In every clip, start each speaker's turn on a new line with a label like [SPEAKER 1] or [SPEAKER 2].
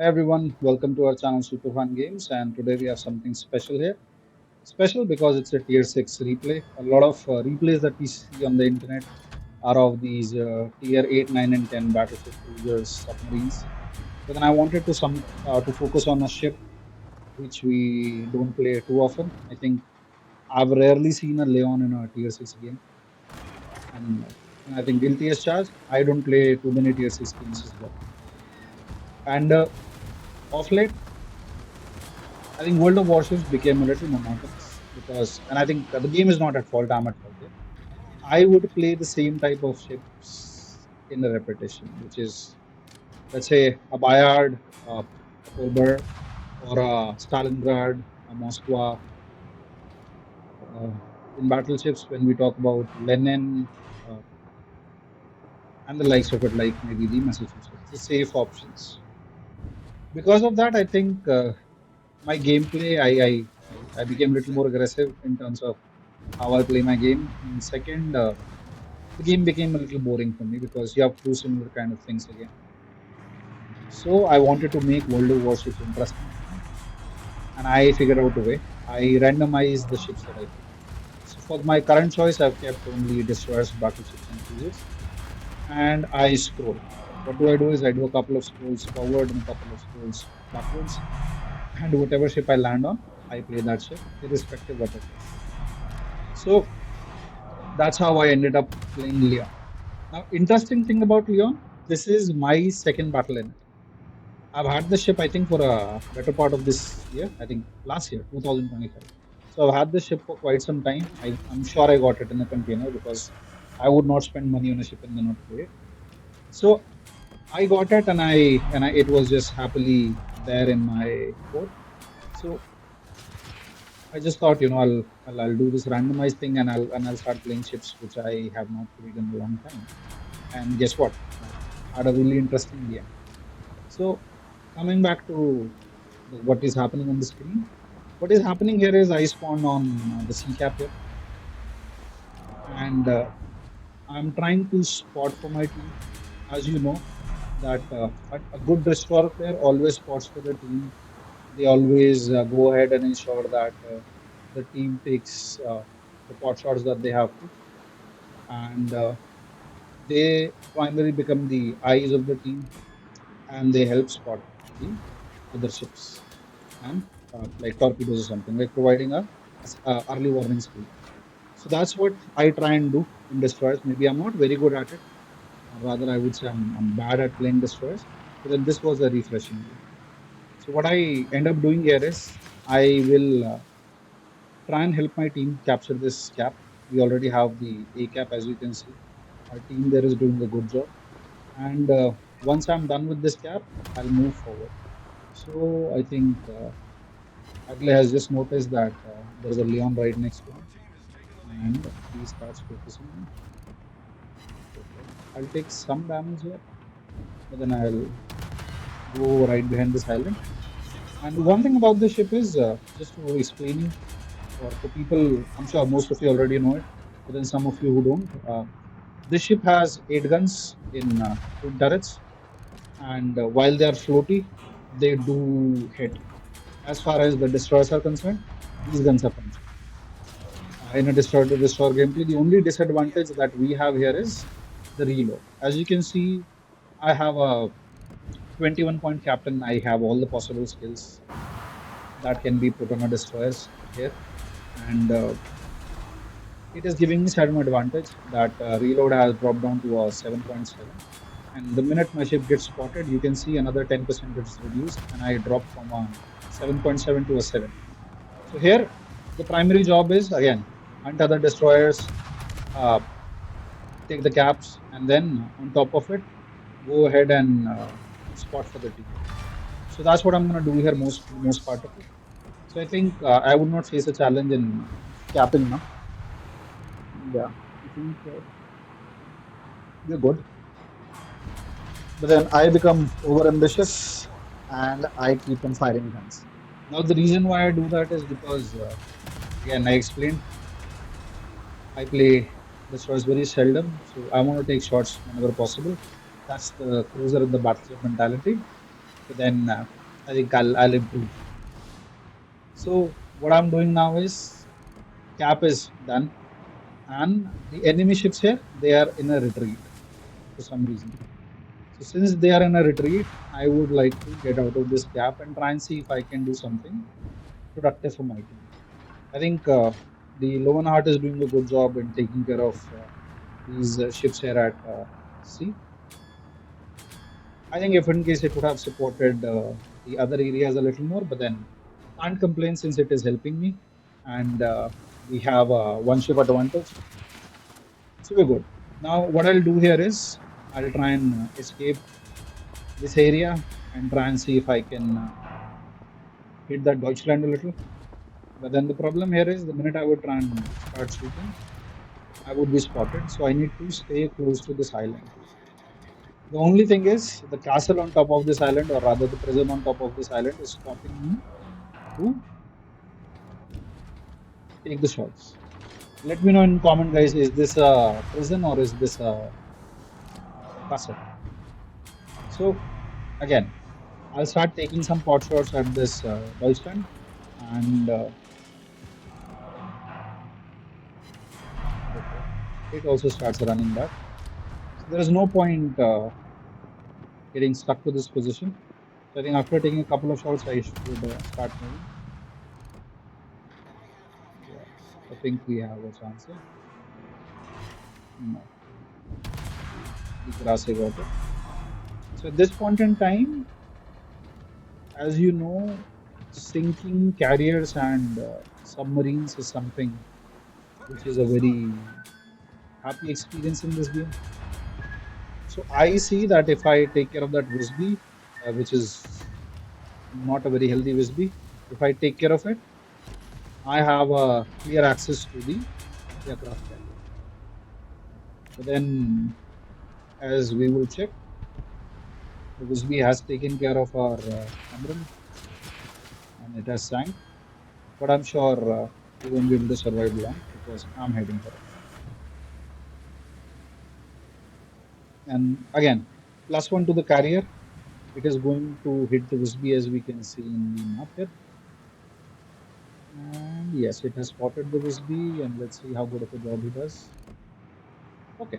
[SPEAKER 1] Hey everyone, welcome to our channel Super Fun Games, and today we have something special here. Special because it's a tier 6 replay. A lot of replays that we see on the internet are of these tier 8, 9, and 10 battleship cruisers, submarines. But then I wanted to focus on a ship which we don't play too often. I think I've rarely seen a Leon in a tier 6 game, and I think guilty as charged. I don't play too many tier 6 games as well. And Of late, I think World of Warships became a little monotonous and I think the game is not at fault. I'm at fault here. I would play the same type of ships in a repetition, which is, let's say, a Bayard, a Kolber, or a Stalingrad, a Moskva. Uh, in battleships, when we talk about Lenin uh, and the likes of it, like maybe the Massachusetts, the safe options. Because of that, I think my gameplay, I became a little more aggressive in terms of how I play my game. And second, the game became a little boring for me because you have to do similar kind of things again. So I wanted to make World of Warships interesting, and I figured out a way. I randomized the ships that I pick. So for my current choice, I've kept only destroyers, battleships, and cruisers, and I scroll. What do is I do a couple of scrolls forward and a couple of scrolls backwards, and whatever ship I land on, I play that ship, irrespective what it is. So that's how I ended up playing Leon. Now, interesting thing about Leon, this is my second battle in it. I've had the ship, I think, for a better part of this year. I think last year, 2025. So I've had the ship for quite some time. I'm sure I got it in a container because I would not spend money on a ship and then not play it. So I got it, and it was just happily there in my port. So I just thought, I'll do this randomized thing, and I'll start playing ships which I have not played in a long time. And guess what? I had a really interesting game. So coming back to what is happening on the screen, what is happening here is I spawned on the sea cap here, and I'm trying to spot for my team. As you know, that a good destroyer player always spots for the team. They always go ahead and ensure that the team takes the pot shots that they have to, and they primarily become the eyes of the team, and they help spot the other ships and like torpedoes or something, like providing a early warning screen. So that's what I try and do in destroyers. Maybe I'm not very good at it, or rather, I would say I'm bad at playing destroyers. But then this was a refreshing game. So what I end up doing here is I will try and help my team capture this cap. We already have the A cap, as you can see. Our team there is doing a good job. And once I'm done with this cap, I'll move forward. So I think Agle has just noticed that there's a Leon right next to him, and he starts focusing on it. Okay. I'll take some damage here, but then I'll go right behind this island. And one thing about the ship is just to explaining, or for people, I'm sure most of you already know it, but then some of you who don't. This ship has 8 guns in twin turrets, and while they are floaty, they do hit. As far as the destroyers are concerned, these guns are punched. In a destroyer to destroyer gameplay, the only disadvantage that we have here is the reload. As you can see, I have a 21 point captain. I have all the possible skills that can be put on a destroyers here, and it is giving me certain advantage that reload has dropped down to a 7.7. And the minute my ship gets spotted, you can see another 10% gets reduced, and I drop from a 7.7 to a 7. So here, the primary job is again hunt other destroyers, uh, take the caps, and then on top of it, go ahead and spot for the team. So that's what I'm going to do here most part of it. So I think I would not face a challenge in capping now. Yeah, I think we're good. But then I become over ambitious and I keep on firing guns. Now the reason why I do that is because again I explained I play destroyers very seldom, so I want to take shots whenever possible. That's the cruiser in the battleship mentality. So then I think I'll improve. So what I'm doing now is cap is done, and the enemy ships here, they are in a retreat for some reason. So since they are in a retreat, I would like to get out of this gap and try and see if I can do something productive for my team. I think the Lowen Heart is doing a good job in taking care of these ships here at sea. I think if in case it would have supported the other areas a little more, but then can't complain since it is helping me, and we have one ship advantage, so we're good. Now what I'll do here is I'll try and escape this area and try and see if I can hit that Deutschland a little. But then the problem here is the minute I would try and start shooting, I would be spotted. So I need to stay close to this island. The only thing is the castle on top of this island, or rather the prison on top of this island, is stopping me to take the shots. Let me know in comment, guys. Is this a prison or is this a castle? So again, I'll start taking some pot shots at this Deutschland, and okay, it also starts running back. So there is no point getting stuck to this position. So I think after taking a couple of shots, I should start moving. Yeah, I think we have a chance here. No, the grass got it. So at this point in time, as you know, sinking carriers and submarines is something which is a very happy experience in this game. So I see that if I take care of that Wisby, which is not a very healthy Wisby, if I take care of it, I have a clear access to the aircraft carrier. But then, as we will check, the Wisby has taken care of our submarine and it has sank. But I'm sure we won't be able to survive long because I'm heading for it. And again, +1 to the carrier. It is going to hit the Wisby as we can see in the map here. And yes, it has spotted the Wisby, and let's see how good of a job he does. Okay,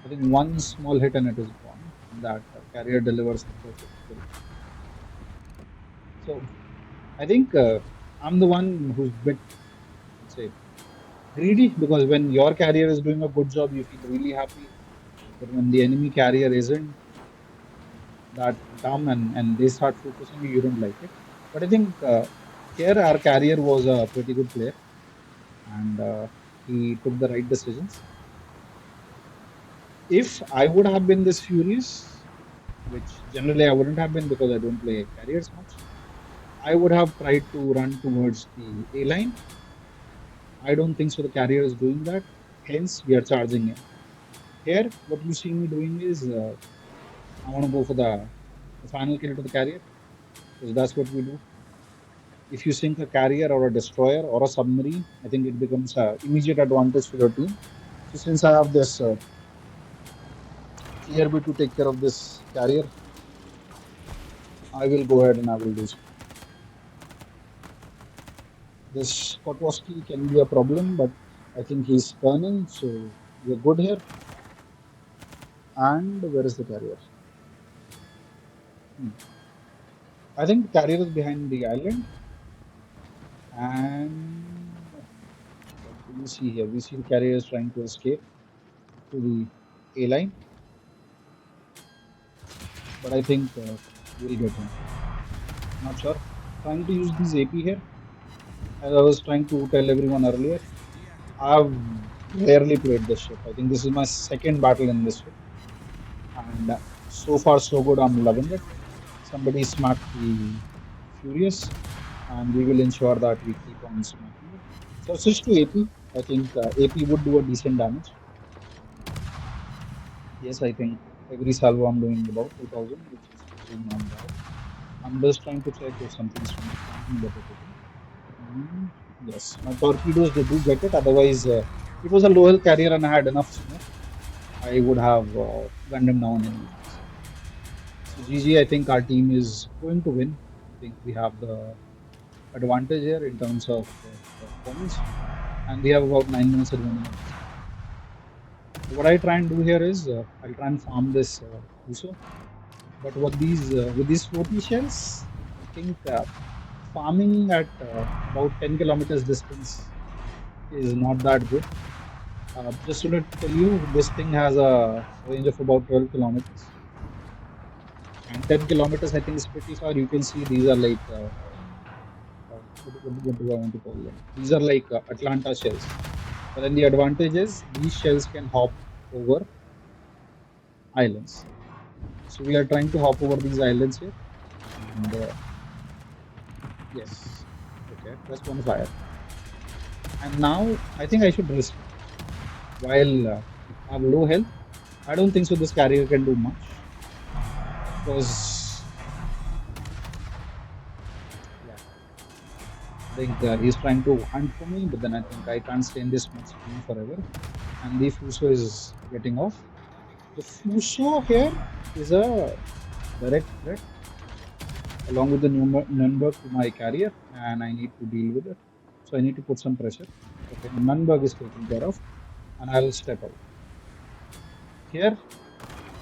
[SPEAKER 1] I think one small hit and it is gone. That carrier delivers the perfect kill. So I think I'm the one who's bit, let's say, greedy, because when your carrier is doing a good job, you feel really happy. But when the enemy carrier isn't that dumb and they start focusing you, you don't like it. But I think here our carrier was a pretty good player, and he took the right decisions. If I would have been this furious, which generally I wouldn't have been because I don't play carriers much, I would have tried to run towards the A line. I don't think so. The carrier is doing that. Hence, we are charging in. Here, what you see me doing is I want to go for the final kill to the carrier, because that's what we do. If you sink a carrier or a destroyer or a submarine, I think it becomes an immediate advantage for your team. So since I have this clear way to take care of this carrier, I will go ahead and I will do so. This Kotowski can be a problem, but I think he's turning, so we're good here. And where is the carrier? I think the carrier is behind the island. And what do we see here? We see the carrier is trying to escape to the A line. But I think we'll get him. Not sure. Trying to use this AP here. As I was trying to tell everyone earlier, I've rarely played this ship. I think this is my second battle in this ship. And so far so good, I'm loving it. Somebody smacked the Furious, and we will ensure that we keep on smacking it. So switch to AP. I think AP would do a decent damage. Yes, I think every salvo I'm doing about 2000, which is pretty not bad. I'm just trying to check if something's wrong with it. Yes, my torpedoes, they do get it. Otherwise, it was a low health carrier and I had enough smoke. I would have gunned him down in minutes. GG, I think our team is going to win. I think we have the advantage here in terms of points, and we have about 9 minutes remaining in this game. So what I try and do here is I'll try and farm this Uso. But what these with these floaty shells, I think farming at about 10 kilometers distance is not that good. Just to tell you, this thing has a range of about 12 kilometers. And 10 kilometers, I think, is pretty far. You can see these are like, what do I want to call them? These are like Atlanta shells. But then the advantage is these shells can hop over islands. So we are trying to hop over these islands here. And yes, okay, that's one fire. And now I think I should risk it. While I have low health, I don't think so this carrier can do much. Because, yeah, I think he's trying to hunt for me, but then I think I can't stay in this much screen forever. And the Fuso is getting off. The Fuso here is a direct threat along with the Nuremberg to my carrier, and I need to deal with it. So I need to put some pressure. Okay, Nuremberg is taken care of, and I'll step out. Here,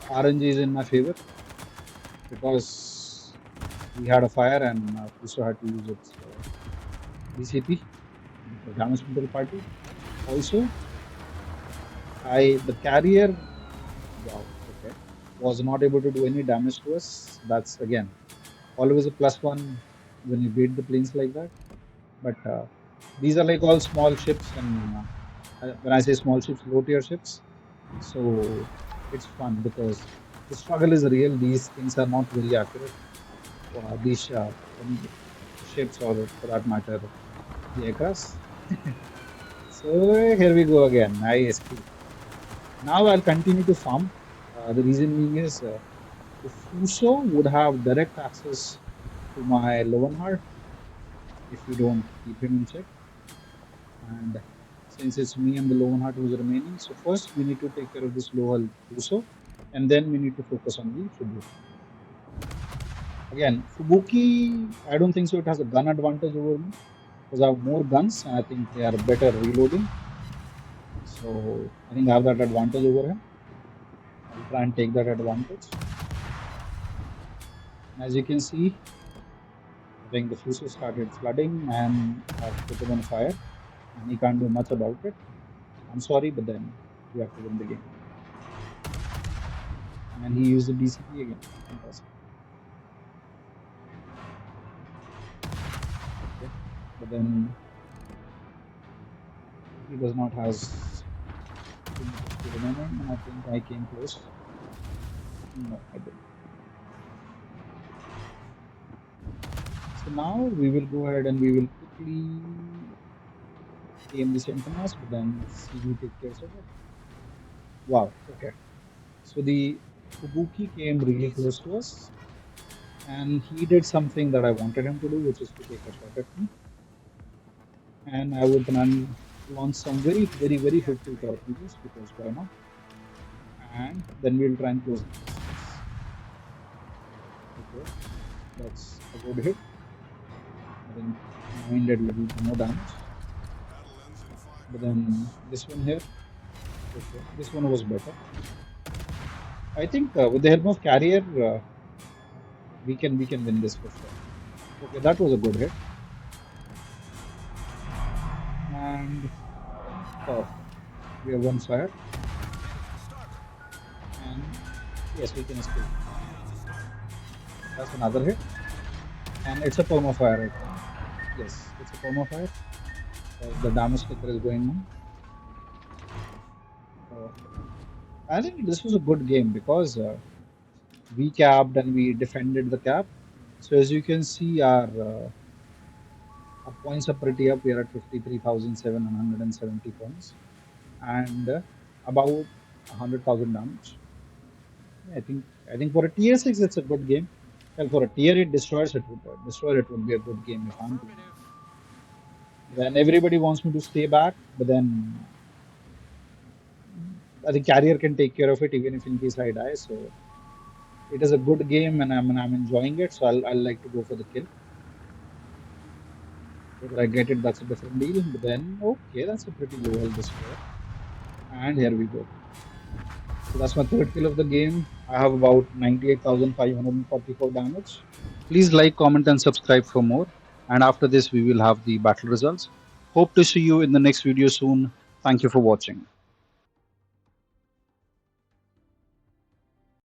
[SPEAKER 1] RNG is in my favor because we had a fire and Fuso had to use its DCP, damage control party. Also, the carrier, wow, okay, was not able to do any damage to us. That's again always a +1 when you beat the planes like that. But these are like all small ships, and when I say small ships, low tier ships. So it's fun because the struggle is real. These things are not very accurate. These ships, or for that matter, the aircrafts. So here we go again. I escaped. Now I'll continue to farm. The reason being is the Fuso would have direct access to my Leonhard if you don't keep him in check. And since it's me and the Leonhard who's remaining, so first we need to take care of this low Fuso, and then we need to focus on the Fubuki. Again, Fubuki, I don't think so. It has a gun advantage over me because I have more guns and I think they are better reloading. So I think I have that advantage over him. I'll try and take that advantage. And as you can see, I think the Fuso started flooding and I've put him on fire and he can't do much about it. I'm sorry, but then we have to win the game. And he used the DCP again. Fantastic. Okay. But then he does not have too much speed remaining, and I think I came close. No, I didn't. So now we will go ahead and we will quickly aim the Sentinels, but then see who take care of it. Wow, okay. So the Fubuki came really close to us, and he did something that I wanted him to do, which is to take a shot at me. And I would then launch some very, very, very hopeful torpedoes because why not? And then we'll try and close the distance. Okay, that's a good hit. I think 9 dead level, no damage. But then this one here, okay, this one was better. I think with the help of carrier, we can win this for sure. Okay, that was a good hit. And oh, we have one fire. And yes, we can escape. That's another hit. And it's a perma fire right now. Yes, it's a perma fire. The damage sticker is going on. I think this was a good game because we capped and we defended the cap. So as you can see, our points are pretty up. We are at 53,770 points and about 100,000 damage. I think for a tier 6, it's a good game. Well, for a tier 8 destroyers, destroyer, it would be a good game if I'm to. Then everybody wants me to stay back, but then I think carrier can take care of it even if in case I die. So it is a good game and I'm enjoying it. So I'll like to go for the kill. Whether I get it, that's a different deal. But then, okay, that's a pretty low health destroyer. And here we go. So that's my third kill of the game. I have about 98,544 damage. Please like, comment, and subscribe for more. And after this, we will have the battle results. Hope to see you in the next video soon. Thank you for watching.